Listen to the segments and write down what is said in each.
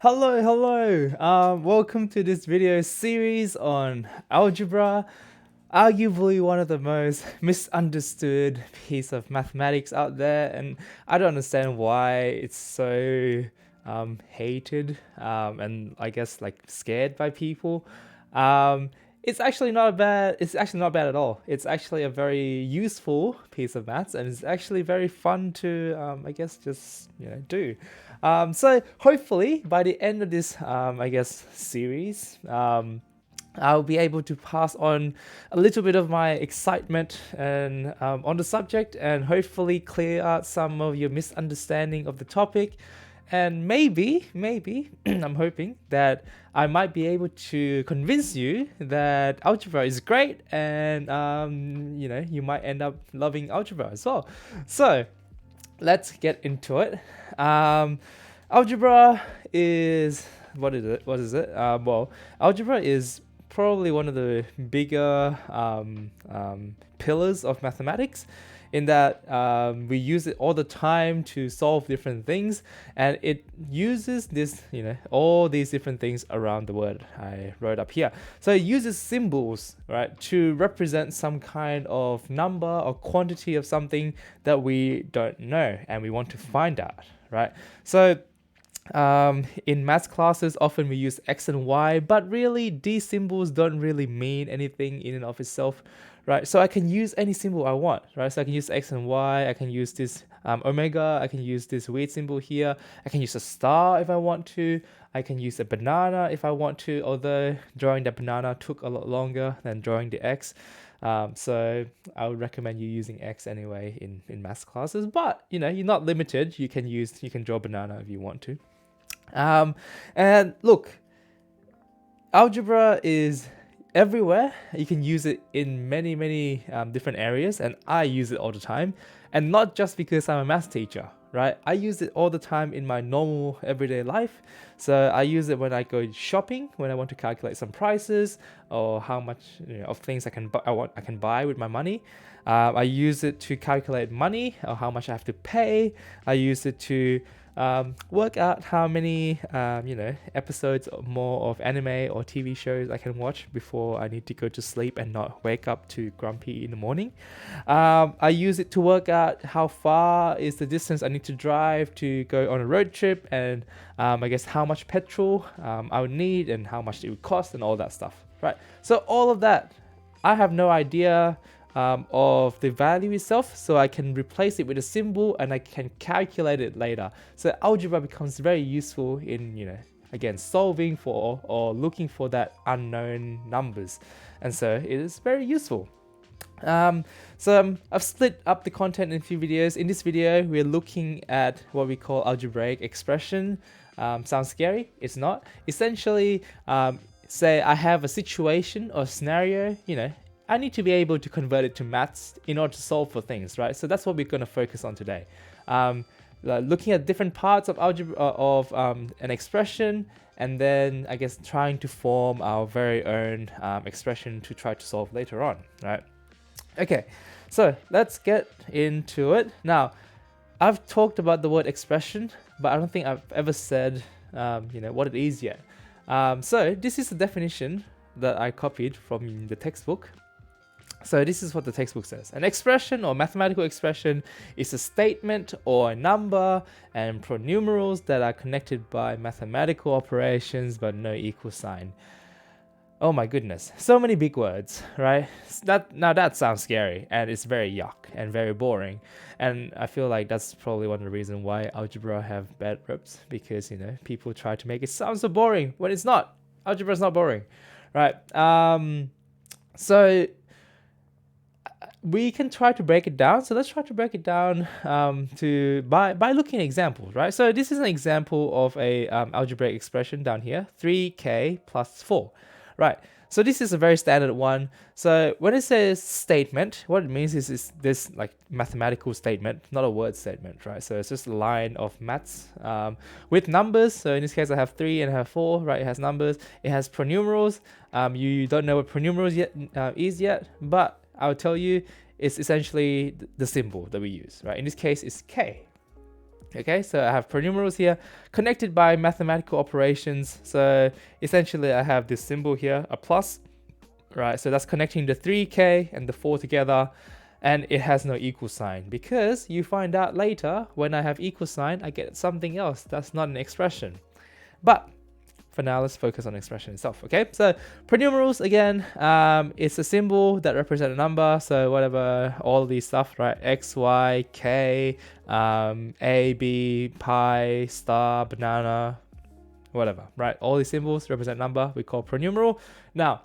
Hello. Welcome to this video series on algebra, arguably one of the most misunderstood piece of mathematics out there, and I don't understand why it's so hated and I guess like scared by people. Um, it's actually not bad. It's actually not bad at all. It's actually a very useful piece of maths, and it's actually very fun to, I guess, just do. So hopefully by the end of this, I guess, series, I'll be able to pass on a little bit of my excitement and on the subject, and hopefully clear out some of your misunderstanding of the topic. And maybe, I'm hoping that I might be able to convince you that algebra is great, and you might end up loving algebra as well. So let's get into it. Algebra is what is it? Well, algebra is probably one of the bigger pillars of mathematics, in that we use it all the time to solve different things, and it uses this, all these different things around the word I wrote up here. So it uses symbols, right, to represent some kind of number or quantity of something that we don't know and we want to find out, right? So in maths classes, often we use X and Y, but really these symbols don't really mean anything in and of itself, right? So I can use any symbol I want, right? So I can use X and Y, I can use this omega, I can use this weird symbol here, I can use a star if I want to, I can use a banana if I want to, although drawing the banana took a lot longer than drawing the X. So I would recommend you using X anyway in maths classes, but you're not limited. You can draw banana if you want to. And look, algebra is everywhere. You can use it in many different areas, and I use it all the time. And not just because I'm a math teacher, right? I use it all the time in my normal everyday life. So I use it when I go shopping, when I want to calculate some prices or how much of things I can buy with my money. I use it to calculate money or how much I have to pay. I use it to work out how many episodes more of anime or TV shows I can watch before I need to go to sleep and not wake up too grumpy in the morning. I use it to work out how far is the distance I need to drive to go on a road trip, and I guess how much petrol I would need and how much it would cost and all that stuff, right? So all of that, I have no idea of the value itself, so I can replace it with a symbol and I can calculate it later. So algebra becomes very useful in again, solving for or looking for that unknown numbers, and so it is very useful. I've split up the content in a few videos. In this video, we're looking at what we call algebraic expression. Sounds scary? It's not. Essentially, say I have a situation or scenario, I need to be able to convert it to maths in order to solve for things, right? So that's what we're going to focus on today. Looking at different parts of algebra of an expression, and then I guess trying to form our very own expression to try to solve later on, right? Okay, so let's get into it. Now, I've talked about the word expression, but I don't think I've ever said what it is yet. So this is the definition that I copied from the textbook. So this is what the textbook says. An expression or mathematical expression is a statement or a number and pronumerals that are connected by mathematical operations but no equal sign. Oh my goodness, so many big words, right? That sounds scary, and it's very yuck and very boring. And I feel like that's probably one of the reasons why algebra have bad reps, because people try to make it sound so boring when it's not. Algebra is not boring, right? So we can try to break it down. So let's try to break it down by looking at examples, right? So this is an example of a algebraic expression down here, 3k plus 4, right? So this is a very standard one. So when it says statement, what it means is this like mathematical statement, not a word statement, right? So it's just a line of maths with numbers. So in this case, I have 3 and I have 4, right? It has numbers. It has pronumerals. You don't know what pronumerals is yet, but I'll tell you, it's essentially the symbol that we use, right? In this case, it's K. Okay, so I have pronumerals here connected by mathematical operations. So essentially I have this symbol here, a plus, right? So that's connecting the 3k and the 4 together, and it has no equal sign because you find out later when I have equal sign, I get something else. That's not an expression. But for now, let's focus on expression itself. Okay, so pronumerals again, it's a symbol that represents a number. So whatever, all these stuff, right? X, Y, K, A, B, pi, star, banana, whatever, right? All these symbols represent number. We call pronumeral. Now,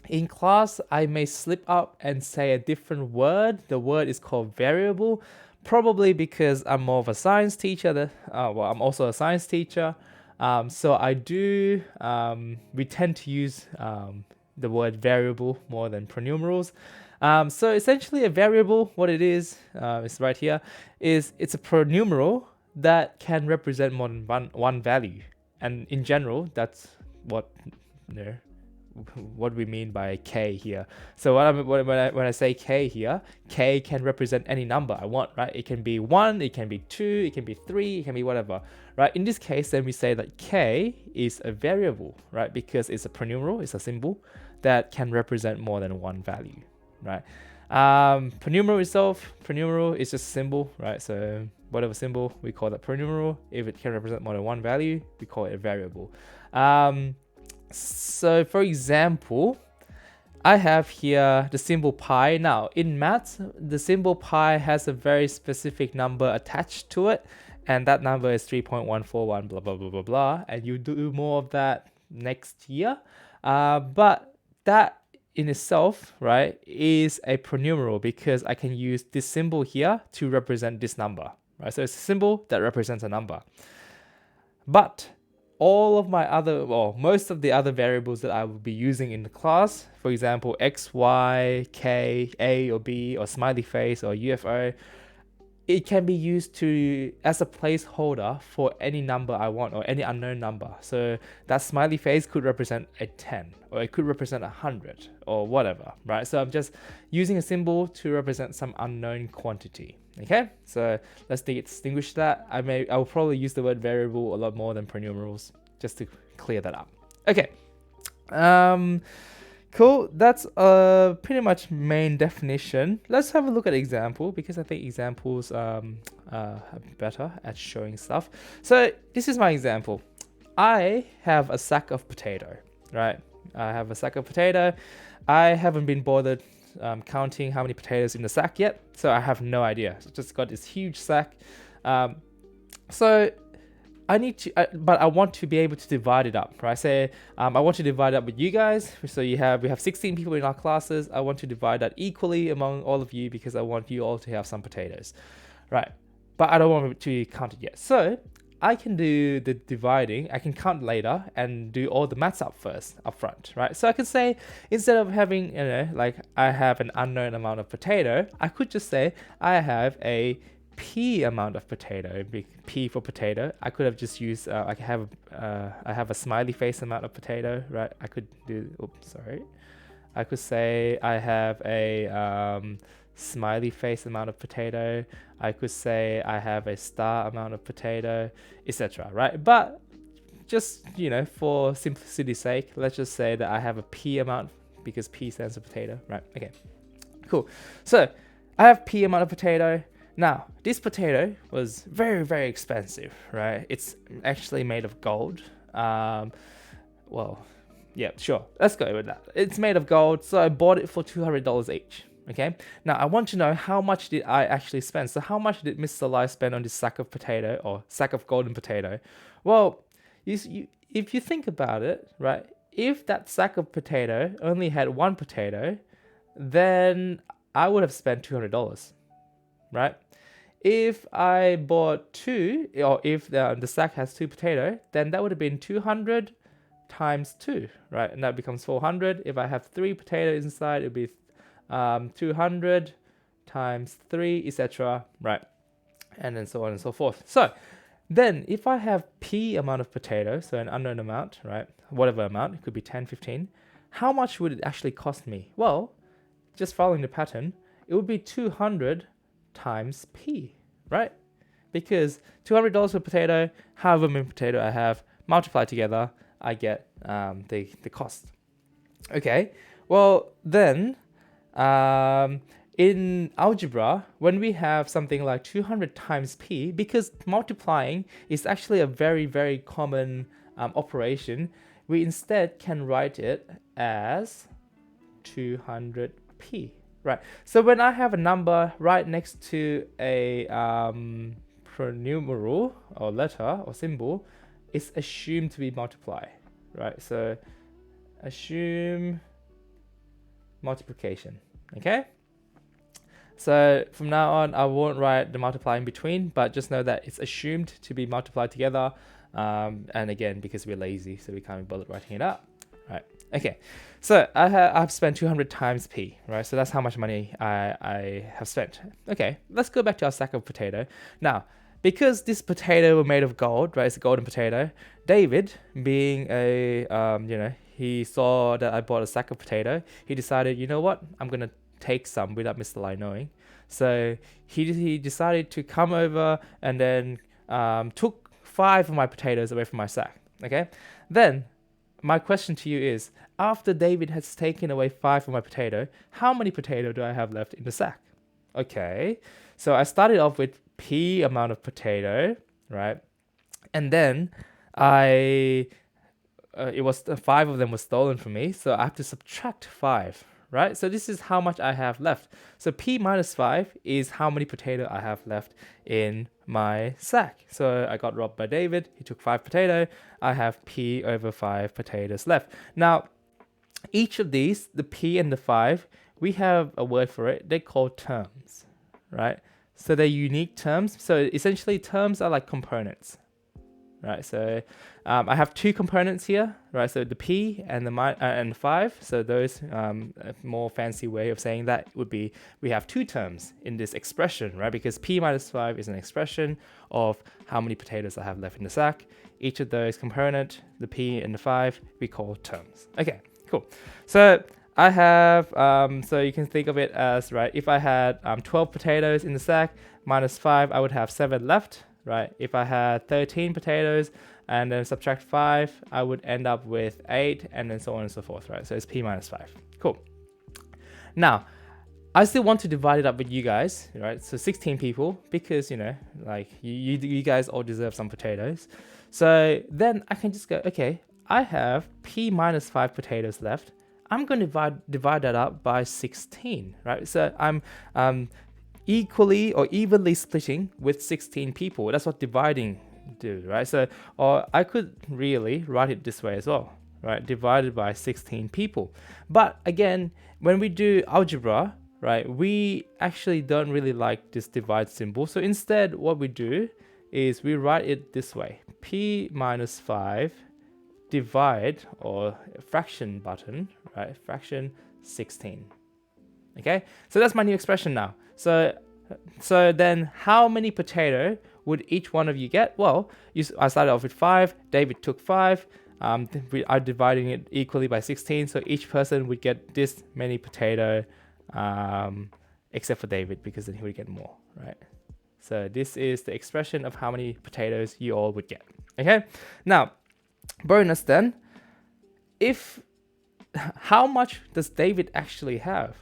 in class, I may slip up and say a different word. The word is called variable, probably because I'm more of a science teacher. Well, I'm also a science teacher. So we tend to use the word variable more than pronumerals. So essentially a variable, what it is right here, it's a pronumeral that can represent more than one value. And in general, that's what we mean by k here. So when I say k here, k can represent any number I want, right? It can be 1, it can be 2, it can be 3, it can be whatever, right? In this case, then we say that k is a variable, right? Because it's a pronumeral, it's a symbol that can represent more than one value, right? Pronumeral itself, pronumeral is just a symbol, right? So whatever symbol, we call that pronumeral. If it can represent more than one value, we call it a variable. So for example, I have here the symbol pi. Now in maths, the symbol pi has a very specific number attached to it, and that number is 3.141 blah blah blah blah blah, and you do more of that next year. But that in itself, right, is a pronumeral because I can use this symbol here to represent this number, right? So it's a symbol that represents a number. But most of the other variables that I will be using in the class, for example, X, Y, K, A or B, or smiley face or UFO, it can be used as a placeholder for any number I want or any unknown number. So that smiley face could represent a 10 or it could represent 100 or whatever, right? So I'm just using a symbol to represent some unknown quantity. Okay, so let's distinguish that. I will probably use the word variable a lot more than pronumerals just to clear that up. Okay, cool. That's pretty much main definition. Let's have a look at example because I think examples are better at showing stuff. So this is my example. I have a sack of potato, right? I have a sack of potato. I haven't been bothered counting how many potatoes in the sack yet, so I have no idea. So just got this huge sack. So I need to, but I want to be able to divide it up, right? Say I want to divide it up with you guys. So we have 16 people in our classes. I want to divide that equally among all of you because I want you all to have some potatoes, right? But I don't want to count it yet. So I can do the dividing. I can count later and do all the maths up front, right? So I can say, instead of having, like I have an unknown amount of potato, I could just say I have a p amount of potato, p for potato. I could have just used, I have a smiley face amount of potato, right? I could say I have a smiley face amount of potato. I could say I have a star amount of potato, etc. Right? But just for simplicity's sake, let's just say that I have a p amount because p stands for potato, right? Okay, cool. So I have p amount of potato. Now this potato was very, very expensive, right? It's actually made of gold. Well, yeah, sure. Let's go with that. It's made of gold, so I bought it for $200 each. Okay, now I want to know how much did I actually spend. So how much did Mr. Lai spend on this sack of potato or sack of golden potato? Well, if you think about it, right, if that sack of potato only had one potato, then I would have spent $200, right? If I bought two, or if the sack has two potatoes, then that would have been 200 times 2, right? And that becomes 400. If I have 3 potatoes inside, it would be 200 times 3, etc. Right? And then so on and so forth. So then if I have p amount of potatoes, so an unknown amount, right? Whatever amount, it could be 10, 15. How much would it actually cost me? Well, just following the pattern, it would be 200 times p, right? because $200 per potato, however many potato I have, multiply together, I get the cost. Okay, well then, in algebra, when we have something like 200 times p, because multiplying is actually a very, very common operation, we instead can write it as 200p, right? So when I have a number right next to a pronumeral or letter or symbol, it's assumed to be multiply, right? So assume multiplication, okay? So from now on, I won't write the multiply in between, but just know that it's assumed to be multiplied together. And again, because we're lazy, so we can't be bothered writing it out, right? Okay, so I've spent 200 times p, right? So that's how much money I have spent. Okay, let's go back to our sack of potato. Now, because this potato were made of gold, right? It's a golden potato. David, being a, he saw that I bought a sack of potato. He decided, you know what? I'm going to take some without Mr. Lai knowing. So he decided to come over and then took 5 of my potatoes away from my sack. Okay. Then my question to you is, after David has taken away 5 of my potato, how many potato do I have left in the sack? Okay. So I started off with p amount of potato, right? And then it was 5 of them was stolen from me, so I have to subtract 5, right? So this is how much I have left. So p minus 5 is how many potato I have left in my sack. So I got robbed by David. He took 5 potato. I have p over 5 potatoes left. Now, each of these, the p and the 5, we have a word for it. They're called terms, right? So they're unique terms. So essentially, terms are like components, right? So I have 2 components here, right? So the p and the 5. So those, a more fancy way of saying that would be, we have 2 terms in this expression, right? Because p minus 5 is an expression of how many potatoes I have left in the sack. Each of those component, the p and the 5, we call terms. Okay, cool. So I have, so you can think of it as, right, if I had 12 potatoes in the sack, minus 5, I would have 7 left, right? If I had 13 potatoes and then subtract 5, I would end up with 8, and then so on and so forth, right? So it's p minus 5. Cool. Now, I still want to divide it up with you guys, right? So 16 people, because, like you guys all deserve some potatoes. So then I can just go, okay, I have p minus 5 potatoes left. I'm going to divide that up by 16, right? So I'm equally or evenly splitting with 16 people. That's what dividing do, right? So, or I could really write it this way as well, right? Divided by 16 people. But again, when we do algebra, right, we actually don't really like this divide symbol. So instead, what we do is we write it this way: p minus 5 divide, or fraction button, right? Fraction 16. Okay, so that's my new expression now. So then how many potato would each one of you get? Well, I started off with 5. David took 5. We are dividing it equally by 16. So each person would get this many potato, except for David, because then he would get more, right? So this is the expression of how many potatoes you all would get. Okay, now, bonus then, how much does David actually have,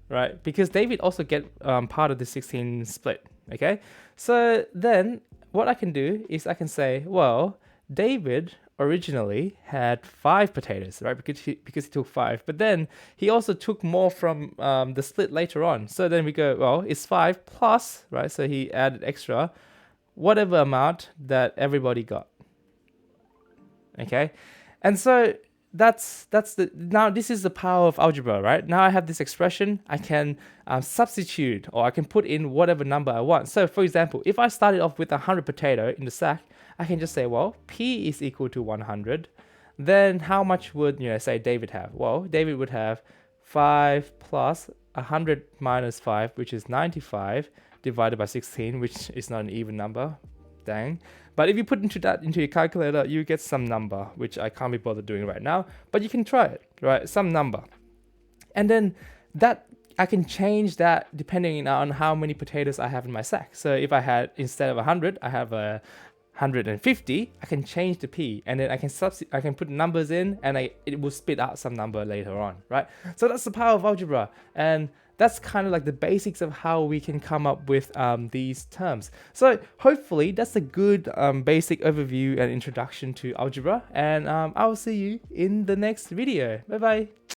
right? Because David also get part of the 16 split, okay? So then what I can do is I can say, well, David originally had 5 potatoes, right? Because he took 5, but then he also took more from the split later on. So then we go, well, it's 5 plus, right? So he added extra, whatever amount that everybody got. Okay, and so now this is the power of algebra, right? Now I have this expression, I can substitute, or I can put in whatever number I want. So for example, if I started off with 100 potato in the sack, I can just say, well, p is equal to 100. Then how much would, say David have? Well, David would have 5 plus 100 minus 5, which is 95, divided by 16, which is not an even number. Dang. But if you put that into your calculator, you get some number, which I can't be bothered doing right now, but you can try it, right? Some number. And then that I can change that depending on how many potatoes I have in my sack. So if I had, instead of 100, I have a 150, I can change the p, and then I can put numbers in, and it will spit out some number later on, right? So that's the power of algebra, and that's kind of like the basics of how we can come up with these terms. So hopefully that's a good basic overview and introduction to algebra, and I will see you in the next video. Bye bye.